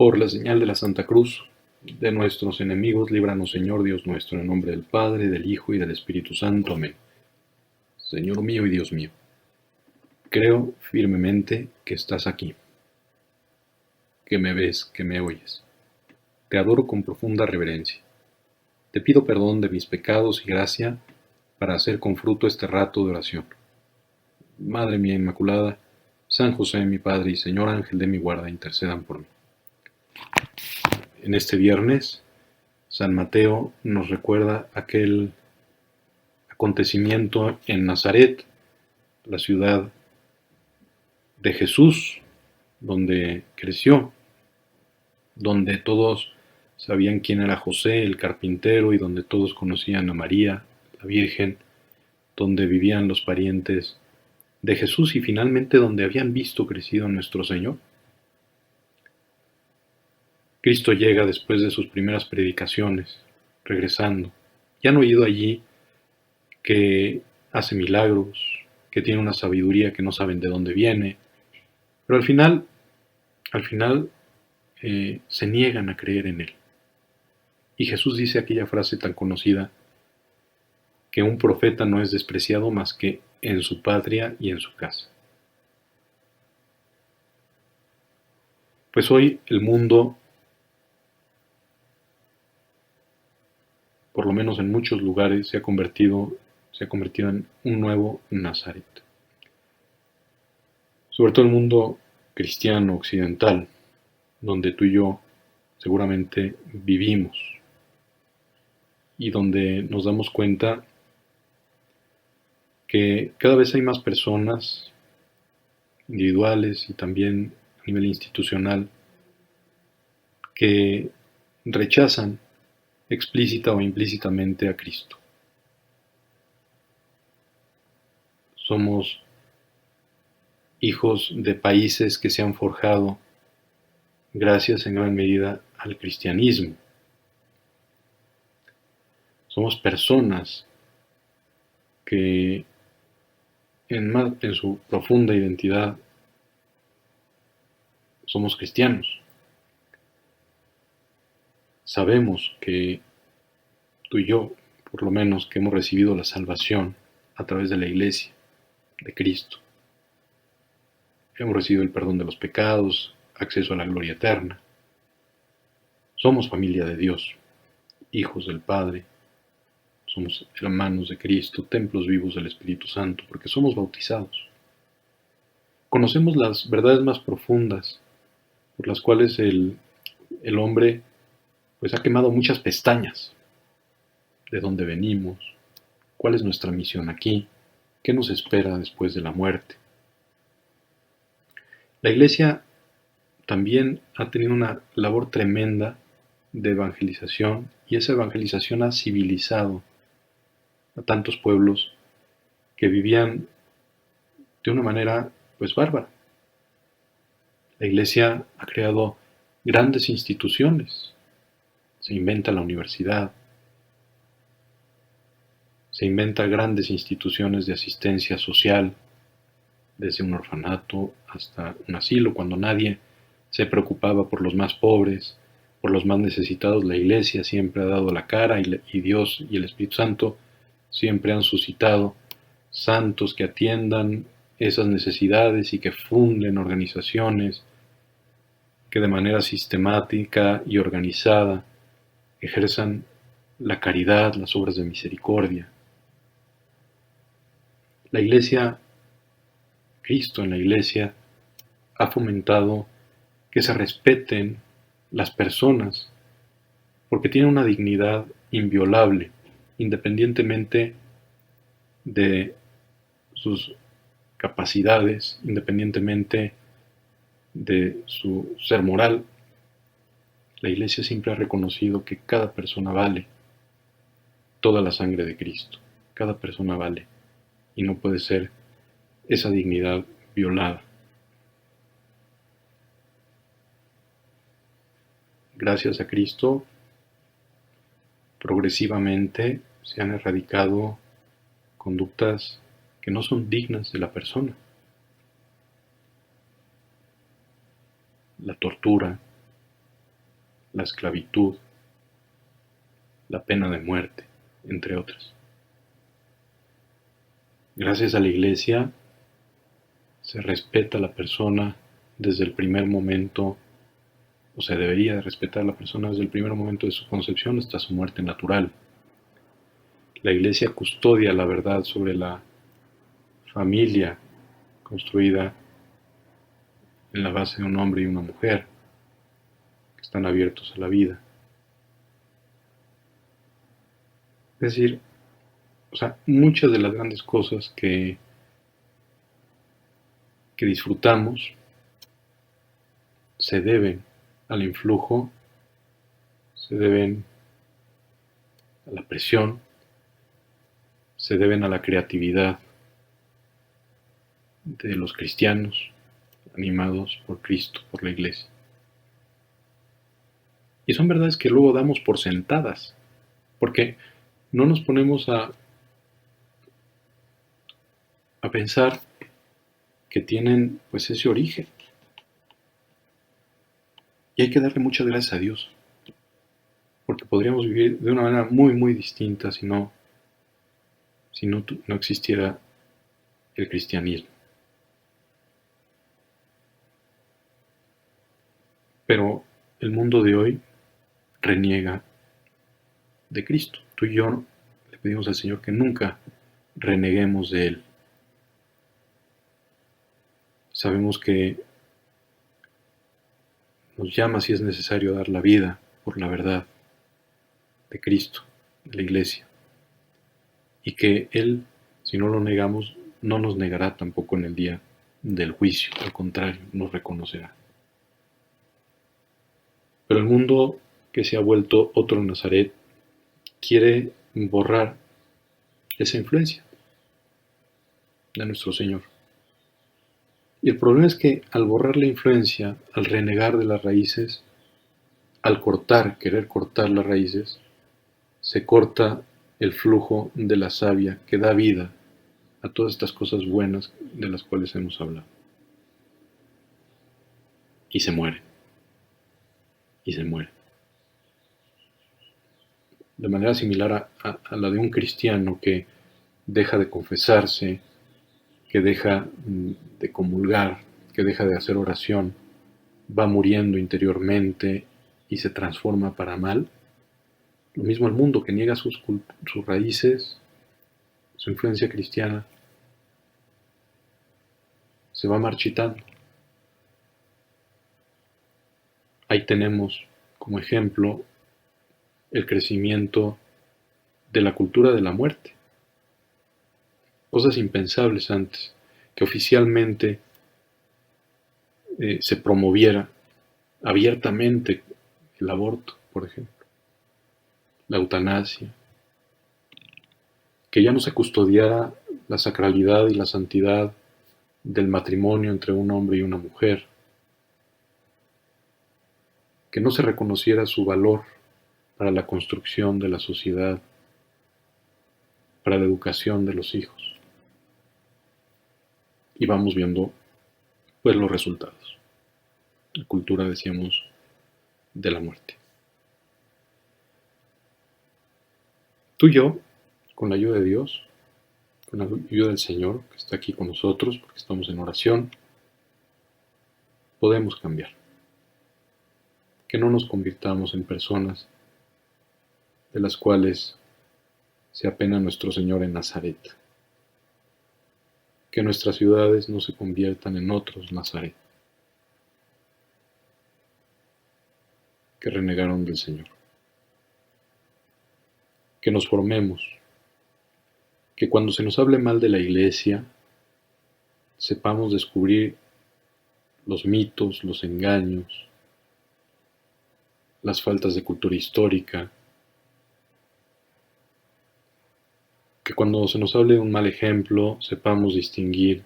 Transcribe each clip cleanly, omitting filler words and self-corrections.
Por la señal de la Santa Cruz, de nuestros enemigos, líbranos, Señor Dios nuestro, en el nombre del Padre, del Hijo y del Espíritu Santo. Amén. Señor mío y Dios mío, creo firmemente que estás aquí, que me ves, que me oyes. Te adoro con profunda reverencia. Te pido perdón de mis pecados y gracia para hacer con fruto este rato de oración. Madre mía Inmaculada, San José, mi Padre y Señor Ángel de mi guarda, intercedan por mí. En este viernes, San Mateo nos recuerda aquel acontecimiento en Nazaret, la ciudad de Jesús, donde creció, donde todos sabían quién era José, el carpintero, y donde todos conocían a María, la Virgen, donde vivían los parientes de Jesús y finalmente donde habían visto crecido nuestro Señor. Cristo llega después de sus primeras predicaciones, regresando. Ya han oído allí que hace milagros, que tiene una sabiduría que no saben de dónde viene, pero al final se niegan a creer en Él. Y Jesús dice aquella frase tan conocida, que un profeta no es despreciado más que en su patria y en su casa. Pues hoy el mundo, por lo menos en muchos lugares, se ha convertido en un nuevo Nazaret. Sobre todo el mundo cristiano occidental, donde tú y yo seguramente vivimos y donde nos damos cuenta que cada vez hay más personas individuales y también a nivel institucional que rechazan explícita o implícitamente a Cristo. Somos hijos de países que se han forjado gracias en gran medida al cristianismo. Somos personas que en su profunda identidad somos cristianos. Sabemos que tú y yo, por lo menos, que hemos recibido la salvación a través de la Iglesia, de Cristo. Hemos recibido el perdón de los pecados, acceso a la gloria eterna. Somos familia de Dios, hijos del Padre. Somos hermanos de Cristo, templos vivos del Espíritu Santo, porque somos bautizados. Conocemos las verdades más profundas por las cuales el hombre pues ha quemado muchas pestañas. De dónde venimos, cuál es nuestra misión aquí, qué nos espera después de la muerte. La Iglesia también ha tenido una labor tremenda de evangelización y esa evangelización ha civilizado a tantos pueblos que vivían de una manera pues bárbara. La Iglesia ha creado grandes instituciones. Se inventa la universidad, se inventa grandes instituciones de asistencia social, desde un orfanato hasta un asilo, cuando nadie se preocupaba por los más pobres, por los más necesitados. La Iglesia siempre ha dado la cara y Dios y el Espíritu Santo siempre han suscitado santos que atiendan esas necesidades y que funden organizaciones que de manera sistemática y organizada ejerzan la caridad, las obras de misericordia. La Iglesia, Cristo en la Iglesia, ha fomentado que se respeten las personas porque tienen una dignidad inviolable, independientemente de sus capacidades, independientemente de su ser moral. La Iglesia siempre ha reconocido que cada persona vale toda la sangre de Cristo. Cada persona vale y no puede ser esa dignidad violada. Gracias a Cristo, progresivamente se han erradicado conductas que no son dignas de la persona. La tortura, la esclavitud, la pena de muerte, entre otras. Gracias a la Iglesia se respeta a la persona desde el primer momento, o se debería de respetar a la persona desde el primer momento de su concepción hasta su muerte natural. La Iglesia custodia la verdad sobre la familia construida en la base de un hombre y una mujer que están abiertos a la vida. Es decir, muchas de las grandes cosas que disfrutamos se deben al influjo, se deben a la presión, se deben a la creatividad de los cristianos animados por Cristo, por la Iglesia. Y son verdades que luego damos por sentadas, porque no nos ponemos a pensar que tienen pues ese origen. Y hay que darle muchas gracias a Dios, porque podríamos vivir de una manera muy, muy distinta si no existiera el cristianismo. Pero el mundo de hoy reniega de Cristo. Tú y yo le pedimos al Señor que nunca reneguemos de Él. Sabemos que nos llama, si es necesario, a dar la vida por la verdad de Cristo, de la Iglesia. Y que Él, si no lo negamos, no nos negará tampoco en el día del juicio. Al contrario, nos reconocerá. Pero el mundo que se ha vuelto otro Nazaret quiere borrar esa influencia de nuestro Señor. Y el problema es que al borrar la influencia, al renegar de las raíces, al querer cortar las raíces, se corta el flujo de la savia que da vida a todas estas cosas buenas de las cuales hemos hablado. Y se muere. Y se muere. De manera similar a la de un cristiano que deja de confesarse, que deja de comulgar, que deja de hacer oración, va muriendo interiormente y se transforma para mal. Lo mismo el mundo que niega sus raíces, su influencia cristiana, se va marchitando. Ahí tenemos como ejemplo el crecimiento de la cultura de la muerte. Cosas impensables antes, que oficialmente se promoviera abiertamente el aborto, por ejemplo, la eutanasia, que ya no se custodiara la sacralidad y la santidad del matrimonio entre un hombre y una mujer, que no se reconociera su valor para la construcción de la sociedad, para la educación de los hijos. Y vamos viendo pues los resultados. La cultura, decíamos, de la muerte. Tú y yo, con la ayuda de Dios, con la ayuda del Señor, que está aquí con nosotros, porque estamos en oración, podemos cambiar. Que no nos convirtamos en personas de las cuales se apena nuestro Señor en Nazaret. Que nuestras ciudades no se conviertan en otros Nazaret, que renegaron del Señor. Que nos formemos, que cuando se nos hable mal de la Iglesia, sepamos descubrir los mitos, los engaños, las faltas de cultura histórica, que cuando se nos hable de un mal ejemplo, sepamos distinguir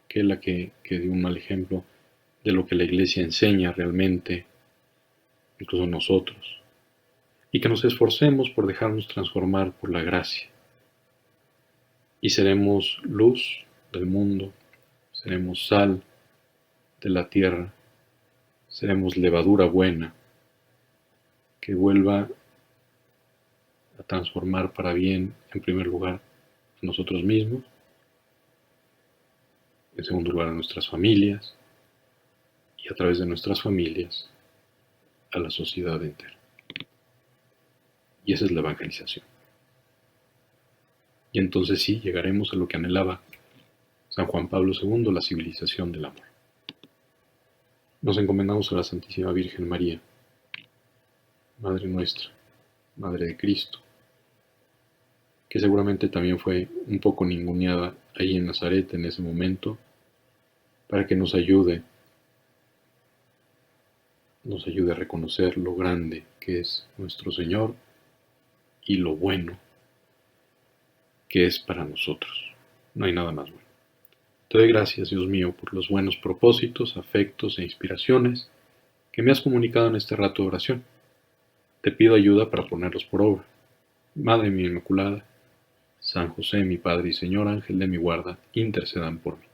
aquella que dio un mal ejemplo de lo que la Iglesia enseña realmente, incluso nosotros, y que nos esforcemos por dejarnos transformar por la gracia. Y seremos luz del mundo, seremos sal de la tierra, seremos levadura buena que vuelva a transformar para bien, en primer lugar, a nosotros mismos, en segundo lugar a nuestras familias y a través de nuestras familias a la sociedad entera. Y esa es la evangelización. Y entonces sí, llegaremos a lo que anhelaba San Juan Pablo II, la civilización del amor. Nos encomendamos a la Santísima Virgen María, Madre nuestra, Madre de Cristo, que seguramente también fue un poco ninguneada ahí en Nazaret en ese momento, para que nos ayude a reconocer lo grande que es nuestro Señor y lo bueno que es para nosotros. No hay nada más bueno. Te doy gracias, Dios mío, por los buenos propósitos, afectos e inspiraciones que me has comunicado en este rato de oración. Te pido ayuda para ponerlos por obra. Madre mía Inmaculada, San José, mi Padre y Señor, Ángel de mi guarda, intercedan por mí.